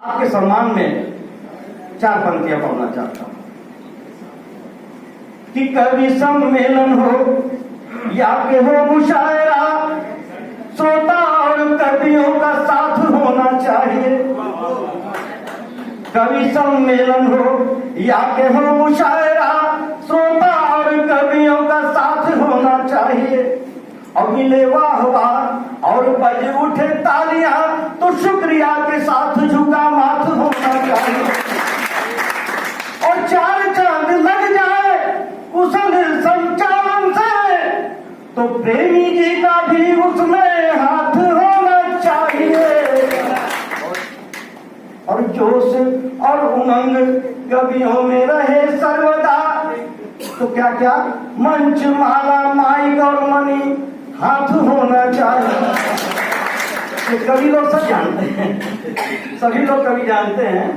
आपके सम्मान में 4 पंक्तियां पढ़ना चाहता हूं कि कवि सम्मेलन हो या के हो मुशायरा, श्रोता और कवियों का साथ होना चाहिए। कवि सम्मेलन हो या के हो मुशायरा, श्रोता और कवियों का साथ होना चाहिए। और मिले वाह वाह और बज उठे तालियां तो शुक्रिया के साथ झुका माथ होना चाहिए। और 4 चांद लग जाए कुशल संचालन से तो प्रेमी जी का भी उसमें हाथ होना चाहिए। और जोश और उमंग कवियों में रहे सर्वदा तो क्या क्या मंच माला माइक और मनी हाथ होना चाहिए। कवि लोग सब जानते हैं, सभी लोग कवि जानते हैं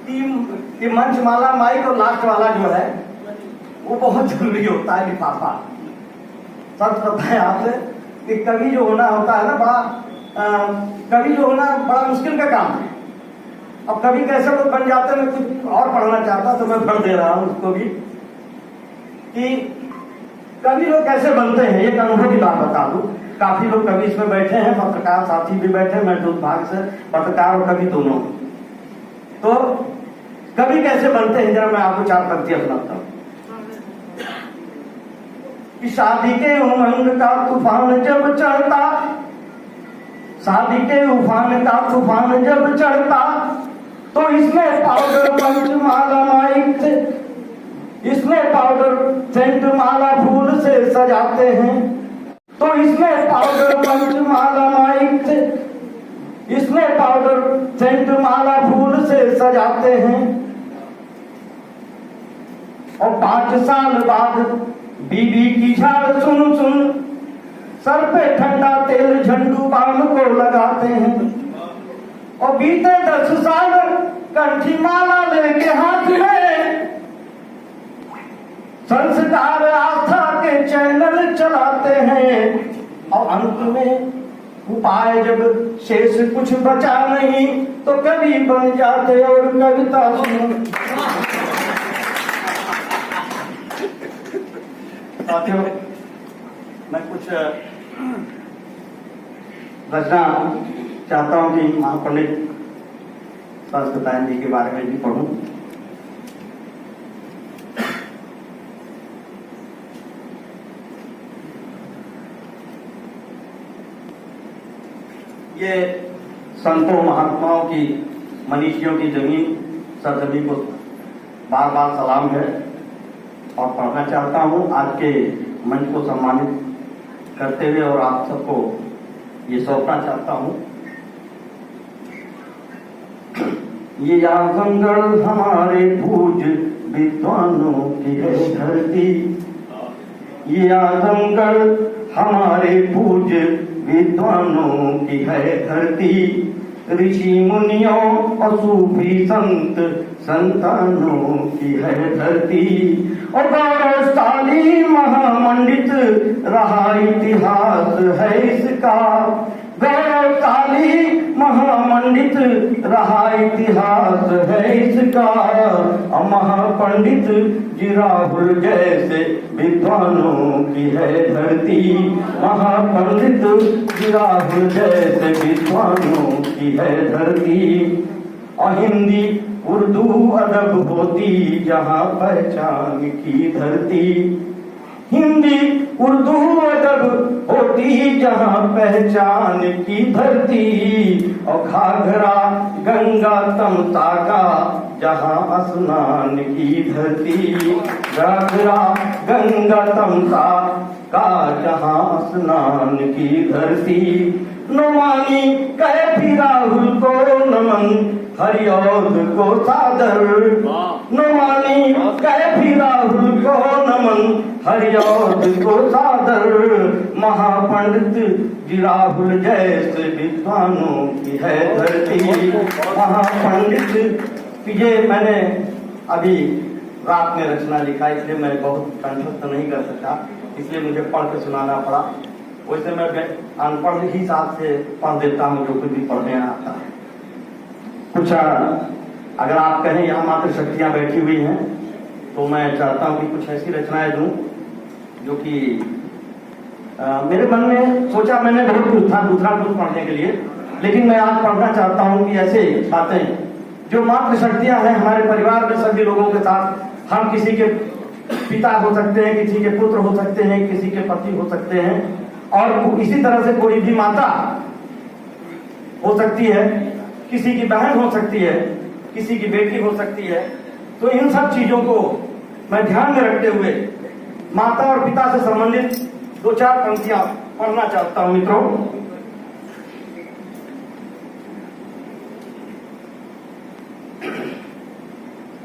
कि मंच माला माइक और लास्ट वाला जो है वो बहुत जरूरी होता है। लिफाफा सच पता है आपसे कि कवि जो होना होता है ना कवि जो होना बड़ा मुश्किल का काम है। अब कवि कैसे लोग बन जाते हैं, मैं कुछ और पढ़ना चाहता तो मैं पढ़ दे रहा हूं उसको भी कि कवि लोग कैसे बनते हैं। एक अनुभव की बात बता दूं, काफी लोग कवि इसमें बैठे हैं, पत्रकार साथी भी बैठे, मैं दुर्भाग्य से पत्रकार और कवि दोनों। तो कवि कैसे बनते हैं जरा मैं आपको 4 पंक्तियां सुनाता हूं कि शादी के उमंग का तूफान जब चढ़ता, शादी के उफान का तूफान जब चढ़ता तो इसमें पाउडर मंच माला माइक से, इसमें पाउडर सेंट माला फूल से सजाते हैं। तो इसमें पाउडर मंच माला माइक से, इसमें पाउडर सेंट माला फूल से सजाते हैं। और 5 साल बाद बीबी की झाड़ सुन सुन सर पे ठंडा तेल झंडू बाम को लगाते हैं। और बीते 10 साल कंठी माला लेके हाथ में संस्कार आस्था के चैनल चलाते हैं। और अंत में उपाय जब शेष कुछ बचा नहीं तो कवि बन जाते और कविता सुन। साथियों, मैं कुछ रचना चाहता हूं कि महापंडित सत्यनारायण जी के बारे में भी पढ़ूं। ये संतों महात्माओं की मनीषियों की जमीन सब सभी को बार बार सलाम है और पढ़ना चाहता हूं आज के मंच को सम्मानित करते हुए और आप सबको ये सौंपना चाहता हूं। ये आजमगढ़ हमारे पूज विद्वानों की है धरती, ये आजमगढ़ हमारे पूज विद्वानों की है धरती। ऋषि मुनियों और सूफी संत संतानों की है धरती। और गौरवशाली महामंडित रहा इतिहास है इसका, गौरवशाली महामंडित रहा इतिहास है इसका। और महापंडित जी राहुल जैसे विद्वानों की है धरती, महापंडित जी राहुल जैसे विद्वानों की है धरती। और हिंदी उर्दू अदब होती जहाँ पहचान की धरती, हिंदी उर्दू अदब होती जहाँ पहचान की धरती। और घाघरा गंगा तमता का जहाँ स्नान की धरती, घाघरा गंगा तमता का जहाँ स्नान की धरती। नौमानी कहे राहुल को नमन हरिऔध को सादर, नौमानी कहे राहुल को नमन हरिऔध को सादर। महापंडित जी राहुल जैसे विद्वानों की है धरती, महापंडित। ये मैंने अभी रात में रचना लिखा इसलिए मैं बहुत कंठस्थ नहीं कर सका, इसलिए मुझे पढ़ के सुनाना पड़ा। वैसे मैं अनपढ़ ही हिसाब से पढ़ देता हूँ जो कुछ भी पढ़ने आता है। कुछ अगर आप कहें यहाँ मात्र शक्तियां बैठी हुई हैं तो मैं चाहता हूं कि कुछ ऐसी रचनाएं दूं जो कि मेरे मन में सोचा, मैंने बहुत कुछ था दूसरा कुछ पढ़ने के लिए, लेकिन मैं आज पढ़ना चाहता हूं कि ऐसे बातें जो मात्र शक्तियां हैं हमारे परिवार में सभी लोगों के साथ। हम किसी के पिता हो सकते हैं, किसी के पुत्र हो सकते हैं, किसी के पति हो सकते हैं, और इसी तरह से कोई भी माता हो सकती है, किसी की बहन हो सकती है, किसी की बेटी हो सकती है। तो इन सब चीजों को मैं ध्यान में रखते हुए माता और पिता से संबंधित दो चार पंक्तियां पढ़ना चाहता हूं मित्रों।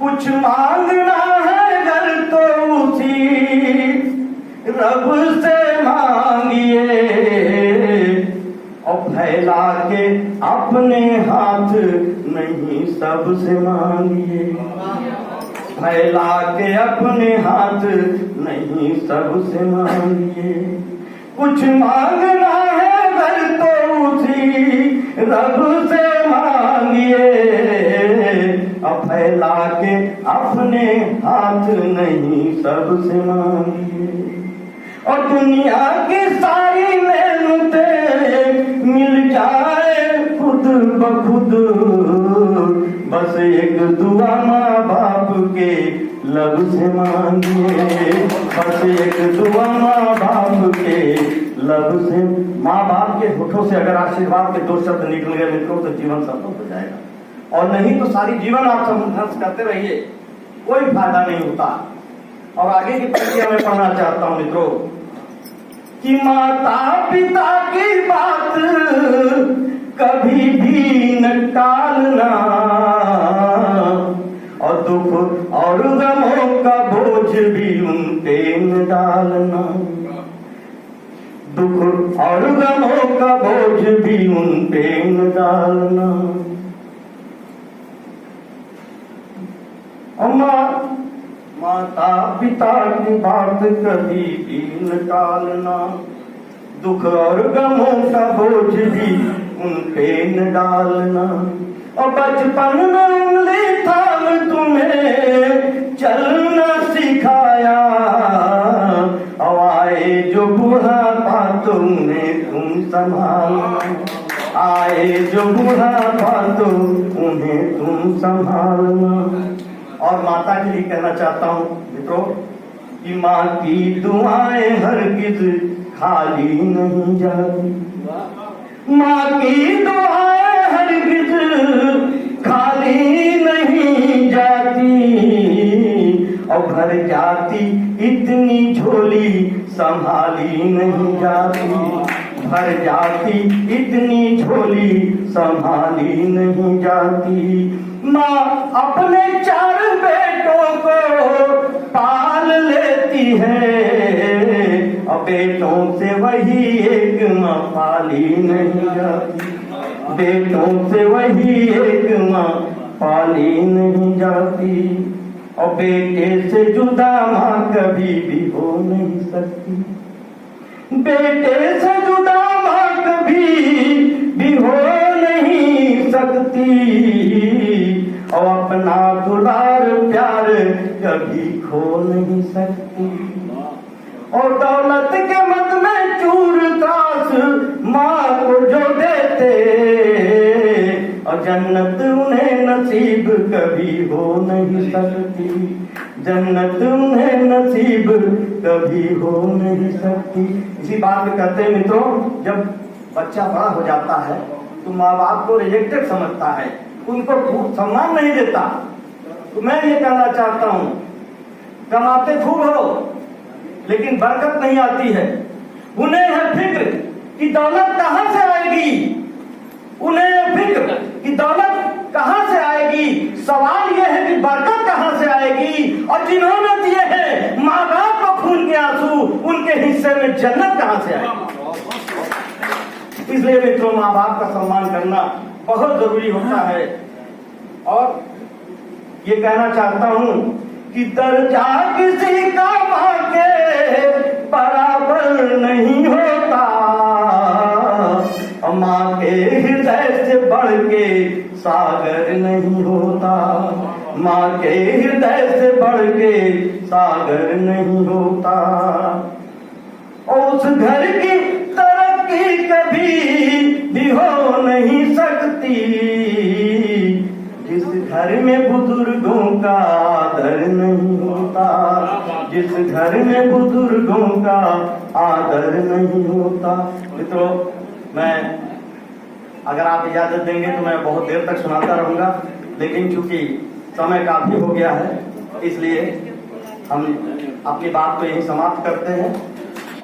कुछ मांगना है अगर तो उसी रब से मांगिए, और फैला के अपने हाथ नहीं सबसे मांगिए, फैला के अपने हाथ नहीं सबसे मांगिए। कुछ मांगना है अगर तो उसी रब से मांगिए, और फैला के अपने हाथ नहीं सबसे मांगिए। और दुनिया की सारी नेमतें मिल जाए खुद ब खुद, बस एक दुआ माँ बाप के लब से मांगिए, बस एक दुआ माँ बाप के लब से। माँ बाप के होठों से अगर आशीर्वाद के दो शब्द निकल गए मित्रों तो जीवन सफल हो जाएगा, और नहीं तो सारी जीवन आप संघर्ष करते रहिए, कोई फायदा नहीं होता। और आगे की पंक्तियां मैं पढ़ना चाहता हूं मित्रों कि माता पिता की बात कभी भी न टालना, और दुख और गमों का बोझ भी उन पे न डालना, दुख और गमों का बोझ भी उन पे न डालना। माता पिता की बात कभी भी न टालना, दुख और गमों का बोझ भी उन पे न डालना। और बचपन में उंगली थाम तुम्हें चलना सिखाया, और आए जो बुढ़ापा तुम्हें तुम संभालना, आए जो बुढ़ापा तो उन्हें तुम संभालना। और माता के लिए कहना चाहता हूं मित्रों कि माँ की दुआएं हरगिज खाली नहीं जाती, माँ की दुआएं हरगिज खाली नहीं जाती, और भर जाती इतनी झोली संभाली नहीं जाती, भर जाती इतनी झोली संभाली नहीं जाती। माँ अपने चार बेटों को पाल लेती है, और बेटों से वही एक माँ पाली नहीं जाती, बेटों से वही एक माँ पाली नहीं जाती। और बेटे से जुदा माँ कभी भी हो नहीं सकती, बेटे से जुदा माँ कभी भी हो नहीं सकती, और अपना दुलार प्यार कभी खो नहीं सकती। और दौलत के मद में चूर त्रास माँ को जो देते, और जन्नत उन्हें नसीब कभी हो नहीं सकती, जन्नत उन्हें नसीब कभी हो नहीं सकती। इसी बात में कहते हैं मित्रों, जब बच्चा बड़ा हो जाता है तो माँ बाप को रिजेक्टेड समझता है, उनको सम्मान नहीं देता। तो मैं ये कहना चाहता हूं, कमाते खूब हो लेकिन बरकत नहीं आती है। उन्हें है फिक्र कि दौलत कहां से आएगी, उन्हें है फिक्र कि दौलत कहां से आएगी, सवाल यह है कि बरकत कहां से आएगी। और जिन्होंने दिए हैं माँ बाप को खून के आंसू, उनके हिस्से में जन्नत कहां से आएगी। इसलिए मित्रों माँ बाप का सम्मान करना बहुत जरूरी होता है। और ये कहना चाहता हूं कि दर्जा किसी का माँ के बराबर नहीं होता, माँ के हृदय से बढ़ के सागर नहीं होता, माँ के हृदय से बढ़ के सागर नहीं होता। उस घर की तरक्की कभी भी हो नहीं सकती, जिस घर में बुजुर्गों का आदर नहीं होता, जिस घर में बुजुर्गों का आदर नहीं होता। मित्रों, मैं अगर आप इजाजत देंगे तो मैं बहुत देर तक सुनाता रहूंगा, लेकिन चूंकि समय काफी हो गया है, इसलिए हम अपनी बात को यहीं समाप्त करते हैं।